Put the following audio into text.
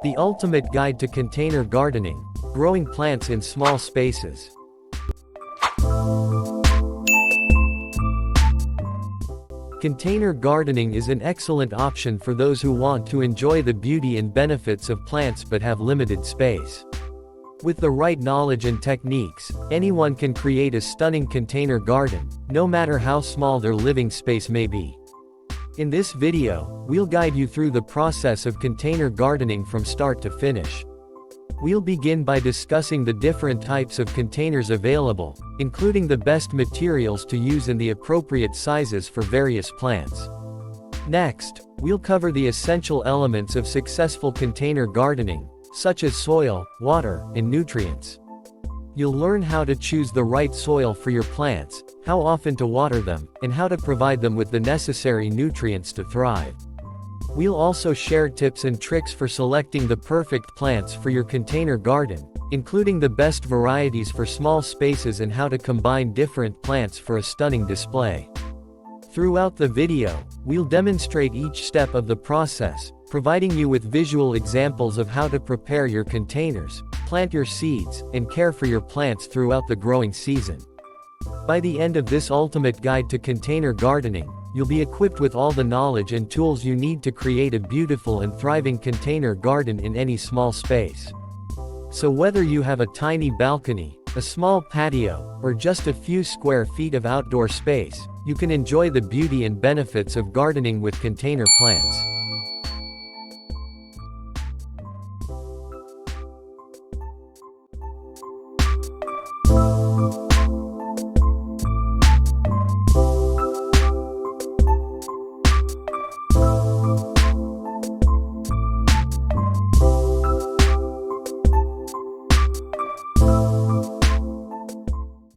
The ultimate guide to container gardening, growing plants in small spaces. Container gardening is an excellent option for those who want to enjoy the beauty and benefits of plants but have limited space. With the right knowledge and techniques, anyone can create a stunning container garden, no matter how small their living space may be. In this video, we'll guide you through the process of container gardening from start to finish. We'll begin by discussing the different types of containers available, including the best materials to use and the appropriate sizes for various plants. Next, we'll cover the essential elements of successful container gardening, such as soil, water, and nutrients. You'll learn how to choose the right soil for your plants, how often to water them, and how to provide them with the necessary nutrients to thrive. We'll also share tips and tricks for selecting the perfect plants for your container garden, including the best varieties for small spaces and how to combine different plants for a stunning display. Throughout the video, we'll demonstrate each step of the process, providing you with visual examples of how to prepare your containers, plant your seeds, and care for your plants throughout the growing season. By the end of this ultimate guide to container gardening, you'll be equipped with all the knowledge and tools you need to create a beautiful and thriving container garden in any small space. So whether you have a tiny balcony, a small patio, or just a few square feet of outdoor space, you can enjoy the beauty and benefits of gardening with container plants.